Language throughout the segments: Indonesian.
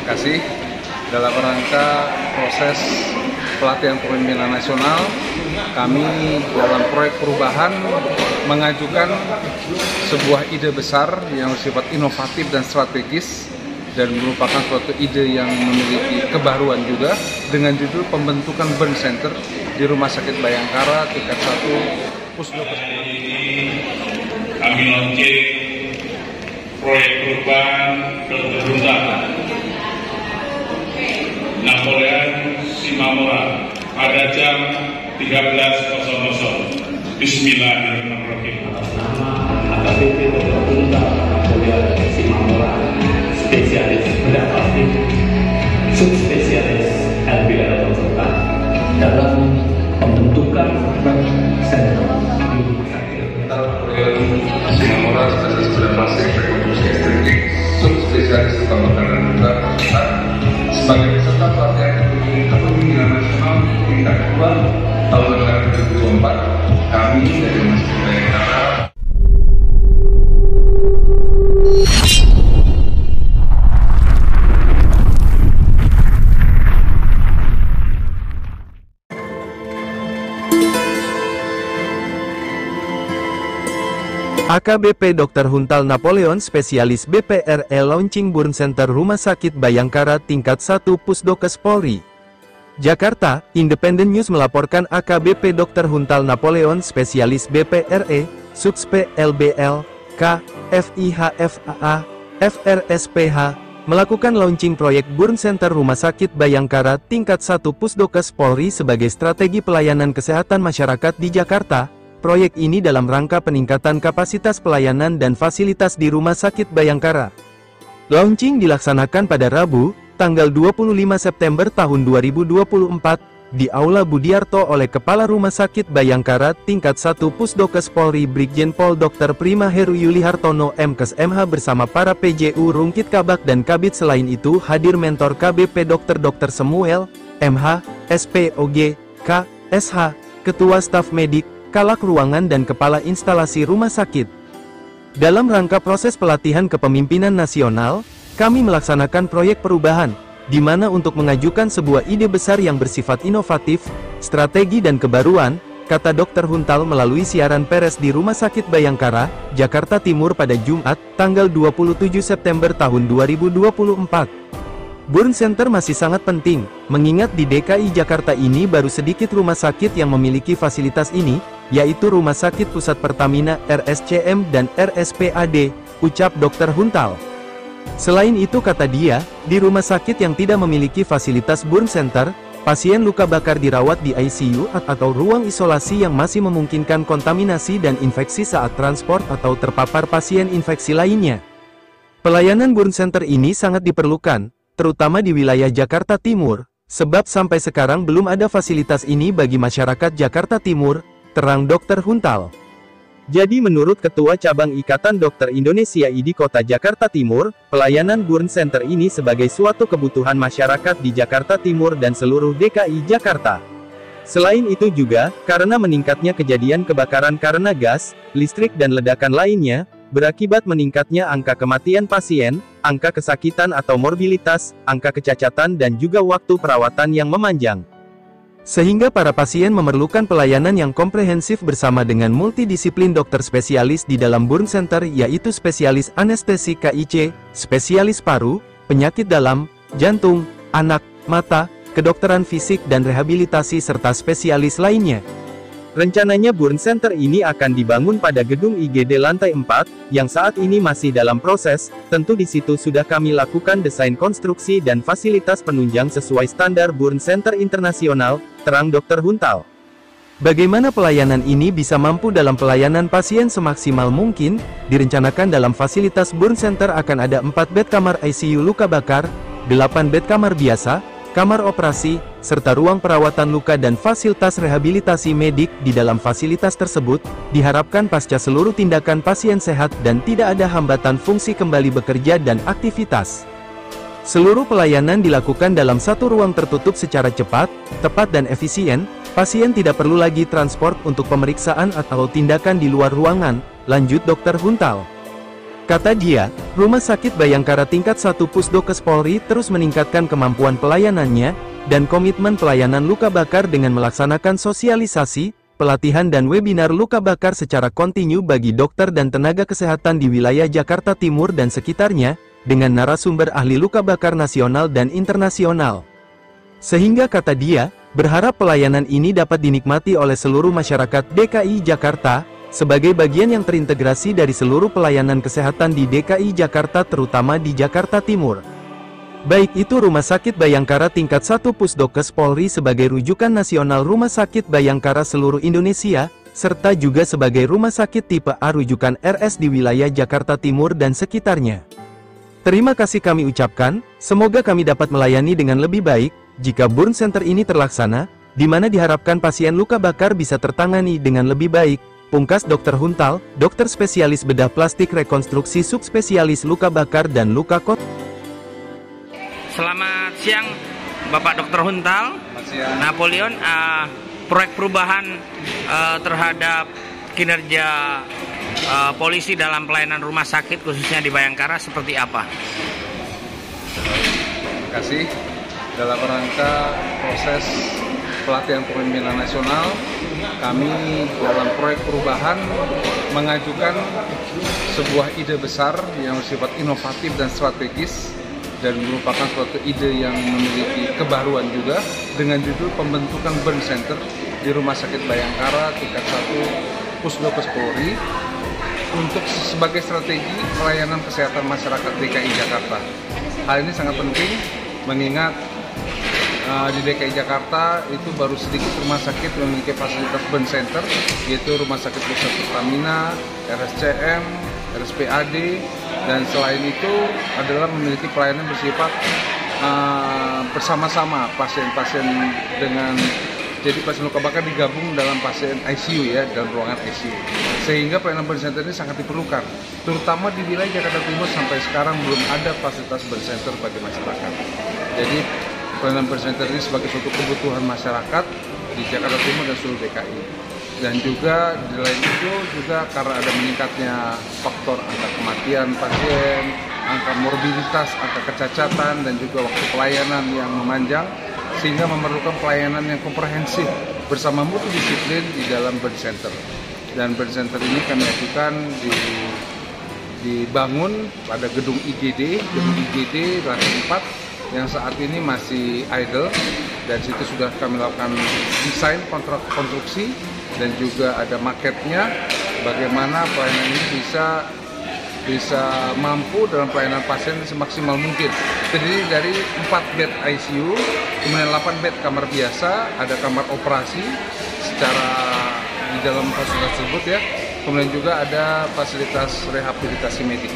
kasih dalam rangka proses pelatihan kepemimpinan nasional. Kami dalam proyek perubahan mengajukan sebuah ide besar yang bersifat inovatif dan strategis dan merupakan suatu ide yang memiliki kebaruan juga dengan judul pembentukan burn center di Rumah Sakit Bayangkara tingkat 1 Pusdokes. Kami launching proyek perubahan Dr. Huntal Napoleon Simamora pada jam 13.00. Bismillahirrahmanirrahim. AKBP Dr. Huntal Napoleon Simamora, spesialis bedah plastik, subspesialis LBL konsultan dalam pembentukan burn center di Rumah Sakit Simamora, spesialis bedah plastik, rekonstruksi estetik, subspesialis kebakaran luka konsultan sebagai peserta pelatihan kepemimpinan nasional tingkat 2 tahun 2024. Kami dari Rumah Sakit Bayangkara. AKBP Dr. Huntal Napoleon spesialis BPRE launching burn center Rumah Sakit Bayangkara tingkat 1 Pusdokes Polri. Jakarta, Independent News melaporkan AKBP Dr. Huntal Napoleon spesialis BPRE, Subspe LBL, K, FIHFAA, FRSPH, melakukan launching proyek burn center Rumah Sakit Bayangkara tingkat 1 Pusdokes Polri sebagai strategi pelayanan kesehatan masyarakat di Jakarta. Proyek ini dalam rangka peningkatan kapasitas pelayanan dan fasilitas di Rumah Sakit Bayangkara. Launching dilaksanakan pada Rabu, tanggal 25 September tahun 2024, di Aula Budiarto oleh Kepala Rumah Sakit Bayangkara tingkat 1 Pusdokes Polri Brigjen Pol Dr. Prima Heru Yuli Hartono MKes MH bersama para PJU Rungkit Kabak dan Kabid. Selain itu hadir mentor KBP Dr. Samuel, MH, SPOG, K, SH, Ketua Staf Medik, Kalak Ruangan dan Kepala Instalasi Rumah Sakit. Dalam rangka proses pelatihan kepemimpinan nasional, kami melaksanakan proyek perubahan, di mana untuk mengajukan sebuah ide besar yang bersifat inovatif, strategi dan kebaruan, kata Dr. Huntal melalui siaran pers di Rumah Sakit Bayangkara, Jakarta Timur pada Jumat, tanggal 27 September tahun 2024. Burn center masih sangat penting, mengingat di DKI Jakarta ini baru sedikit rumah sakit yang memiliki fasilitas ini, yaitu Rumah Sakit Pusat Pertamina, RSCM dan RSPAD, ucap Dr. Huntal. Selain itu kata dia, di rumah sakit yang tidak memiliki fasilitas burn center, pasien luka bakar dirawat di ICU atau ruang isolasi yang masih memungkinkan kontaminasi dan infeksi saat transport atau terpapar pasien infeksi lainnya. Pelayanan burn center ini sangat diperlukan, terutama di wilayah Jakarta Timur, sebab sampai sekarang belum ada fasilitas ini bagi masyarakat Jakarta Timur, terang Dr. Huntal. Jadi menurut Ketua Cabang Ikatan Dokter Indonesia IDI Kota Jakarta Timur, pelayanan burn center ini sebagai suatu kebutuhan masyarakat di Jakarta Timur dan seluruh DKI Jakarta. Selain itu juga, karena meningkatnya kejadian kebakaran karena gas, listrik dan ledakan lainnya, berakibat meningkatnya angka kematian pasien, angka kesakitan atau morbilitas, angka kecacatan dan juga waktu perawatan yang memanjang. Sehingga para pasien memerlukan pelayanan yang komprehensif bersama dengan multidisiplin dokter spesialis di dalam burn center, yaitu spesialis anestesi KIC, spesialis paru, penyakit dalam, jantung, anak, mata, kedokteran fisik dan rehabilitasi serta spesialis lainnya. Rencananya burn center ini akan dibangun pada gedung IGD lantai 4, yang saat ini masih dalam proses. Tentu di situ sudah kami lakukan desain konstruksi dan fasilitas penunjang sesuai standar burn center internasional, terang Dr. Huntal. Bagaimana pelayanan ini bisa mampu dalam pelayanan pasien semaksimal mungkin? Direncanakan dalam fasilitas burn center akan ada 4 bed kamar ICU luka bakar, 8 bed kamar biasa, kamar operasi, serta ruang perawatan luka dan fasilitas rehabilitasi medik. Di dalam fasilitas tersebut, diharapkan pasca seluruh tindakan pasien sehat dan tidak ada hambatan fungsi kembali bekerja dan aktivitas. Seluruh pelayanan dilakukan dalam satu ruang tertutup secara cepat, tepat dan efisien. Pasien tidak perlu lagi transport untuk pemeriksaan atau tindakan di luar ruangan, lanjut Dr. Huntal. Kata dia, Rumah Sakit Bayangkara tingkat 1 Pusdokes Polri terus meningkatkan kemampuan pelayanannya, dan komitmen pelayanan luka bakar dengan melaksanakan sosialisasi, pelatihan dan webinar luka bakar secara kontinu bagi dokter dan tenaga kesehatan di wilayah Jakarta Timur dan sekitarnya, dengan narasumber ahli luka bakar nasional dan internasional. Sehingga kata dia, berharap pelayanan ini dapat dinikmati oleh seluruh masyarakat DKI Jakarta, sebagai bagian yang terintegrasi dari seluruh pelayanan kesehatan di DKI Jakarta terutama di Jakarta Timur. Baik itu Rumah Sakit Bayangkara tingkat 1 Pusdokes Polri sebagai rujukan nasional Rumah Sakit Bayangkara seluruh Indonesia, serta juga sebagai rumah sakit tipe A rujukan RS di wilayah Jakarta Timur dan sekitarnya. Terima kasih kami ucapkan, semoga kami dapat melayani dengan lebih baik, jika burn center ini terlaksana, di mana diharapkan pasien luka bakar bisa tertangani dengan lebih baik. Pungkas Dr. Huntal, dokter spesialis bedah plastik rekonstruksi subspesialis luka bakar dan luka kot. Selamat siang Bapak Dr. Huntal. Napoleon, proyek perubahan terhadap kinerja polisi dalam pelayanan rumah sakit khususnya di Bayangkara seperti apa? Terima kasih. Dalam rangka proses pelatihan kepemimpinan nasional, kami dalam proyek perubahan mengajukan sebuah ide besar yang bersifat inovatif dan strategis, dan merupakan suatu ide yang memiliki kebaruan juga, dengan judul pembentukan burn center di Rumah Sakit Bayangkara tingkat 1 Pusdokes Polri untuk sebagai strategi pelayanan kesehatan masyarakat DKI Jakarta. Hal ini sangat penting mengingat di DKI Jakarta itu baru sedikit rumah sakit yang memiliki fasilitas burn center, yaitu Rumah Sakit Pusat Pertamina, RSCM, RSPAD, dan selain itu adalah memiliki pelayanan bersifat bersama-sama pasien-pasien dengan, jadi pasien luka bakar digabung dalam pasien ICU ya, dalam ruangan ICU. Sehingga pelayanan burn center ini sangat diperlukan, terutama di wilayah Jakarta Timur sampai sekarang belum ada fasilitas burn center bagi masyarakat. Jadi pelayanan burn center ini sebagai suatu kebutuhan masyarakat di Jakarta Timur dan seluruh DKI. Dan juga di lain itu juga karena ada meningkatnya faktor angka kematian pasien, angka morbiditas, angka kecacatan, dan juga waktu pelayanan yang memanjang, sehingga memerlukan pelayanan yang komprehensif bersama multidisiplin di dalam burn center. Dan burn center ini kami ajukan dibangun pada gedung IGD lantai 4 yang saat ini masih idle, dan situ sudah kami lakukan desain kontrak konstruksi dan juga ada marketnya, bagaimana pelayanan ini bisa mampu dalam pelayanan pasien semaksimal mungkin. Terdiri dari 4 bed ICU, kemudian 8 bed kamar biasa, ada kamar operasi secara di dalam fasilitas tersebut ya, kemudian juga ada fasilitas rehabilitasi medik.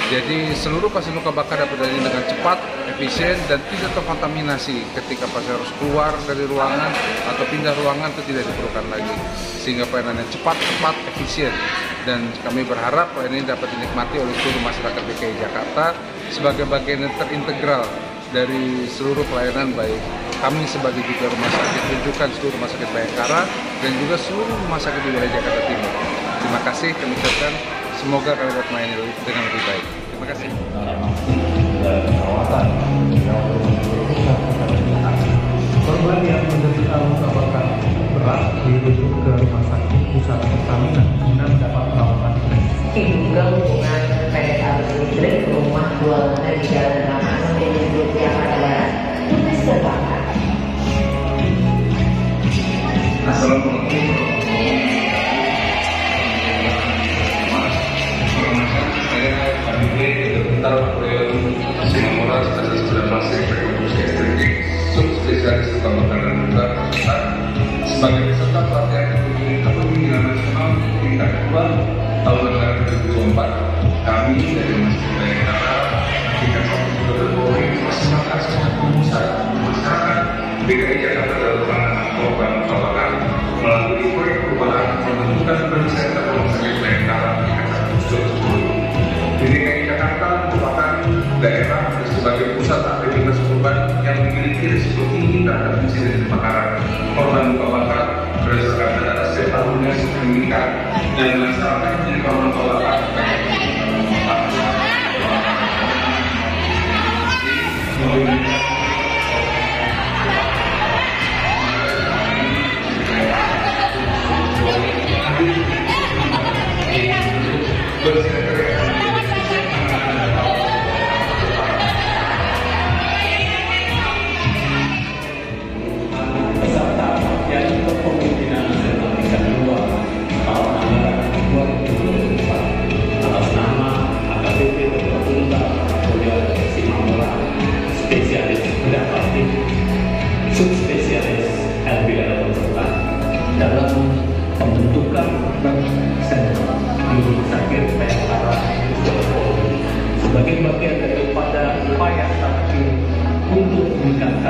Jadi seluruh pasien luka bakar dapat ditangani dengan cepat, efisien, dan tidak terkontaminasi ketika pasien harus keluar dari ruangan atau pindah ruangan itu tidak diperlukan lagi. Sehingga pelayanan yang cepat, tepat, efisien. Dan kami berharap pelayanan ini dapat dinikmati oleh seluruh masyarakat DKI Jakarta sebagai bagian yang terintegral dari seluruh pelayanan, baik kami sebagai juga rumah sakit rujukan seluruh rumah sakit Bayangkara dan juga seluruh rumah sakit di wilayah Jakarta Timur. Terima kasih kami ucapkan. Semoga kami dapat melayani dengan lebih baik. Terima kasih. Korban yang menderita luka bakar berat dirujuk ke Rumah Sakit Pusat Pertamina guna mendapat perawatan. Diduga hubungan PDKT listrik rumah dua lantai di Jalan Ramadan Menyebut Jakarta Barat ludes terbakar. Assalamualaikum. Simamora, spesialis bedah plastik rekonstruksi estetik, subspesialis luka bakar dan luka besar, sebagai peserta pelatihan kepemimpinan nasional tingkat 2 tahun 2024. Kami dari Masjid Bayangkara tingkat 1 Pusdokes Polri bersama segenap masyarakat DKI Jakarta dalam penanganan korban luka bakar melalui proyek perubahan pembentukan burn center Rumah Sakit Bayangkara tingkat 1 Pusdokes Polri. Di DKI Jakarta merupakan daerah sebagai pusat aktivitas korban yang memiliki risiko tinggi terhadap insiden kebakaran. Korban luka bakar berdasarkan data setiap tahunnya meningkat, dan masyarakat menjadi korban luka bakar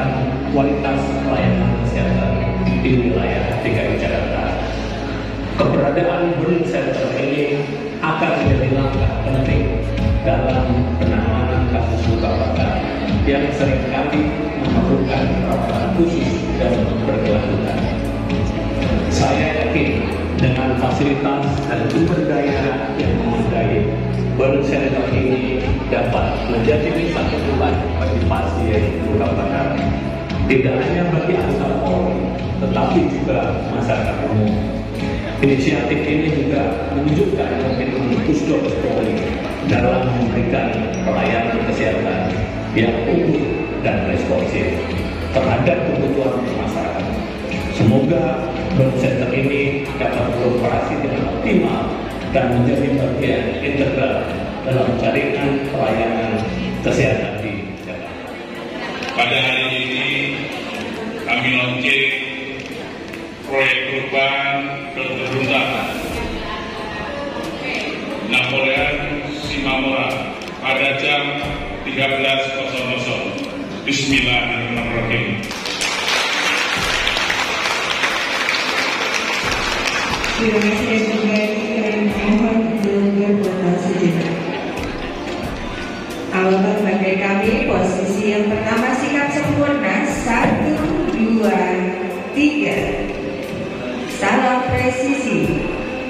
meningkatkan kualitas pelayanan kesehatan di wilayah DKI Jakarta. Keberadaan Burn Center ini akan menjadi langkah penting dalam penanganan kasus luka bakar yang seringkali memerlukan perawatan khusus dan berkelanjutan. Saya yakin dengan fasilitas dan sumber daya yang memadai, Burn Center ini dapat menjadi satu tujuan bagi pasien luka bakar, tidak hanya bagi anggota Polri, tetapi juga masyarakat umum. Inisiatif ini juga menunjukkan komitmen Pusdokes Polri dalam memberikan pelayanan kesehatan yang utuh dan responsif terhadap kebutuhan masyarakat. Semoga Burn Center ini dapat beroperasi dengan optimal dan menjadi bagian integral dalam jaringan pelayanan kesehatan di Jakarta. Pada hari ini kami launching proyek perubahan Dr. Huntal Napoleon Simamora pada jam 13.00. Bismillahirrahmanirrahim. Terima kasih dan juga kami mohon untuk berputar sejenak. Alamat bagi kami posisi yang pertama sikap sempurna 1, 2, 3. Salam presisi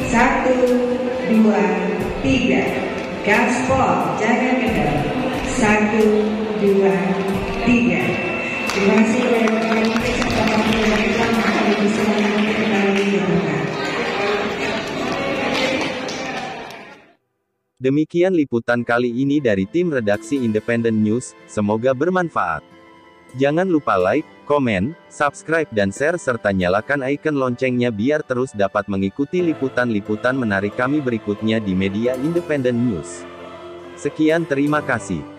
1, 2, 3. Gaspol jangan kendor 1, 2, 3. Terima kasih kepada rekan-rekan serta para yang bisa mengikuti kembali. Demikian liputan kali ini dari tim redaksi Independent News, semoga bermanfaat. Jangan lupa like, komen, subscribe dan share serta nyalakan icon loncengnya biar terus dapat mengikuti liputan-liputan menarik kami berikutnya di media Independent News. Sekian terima kasih.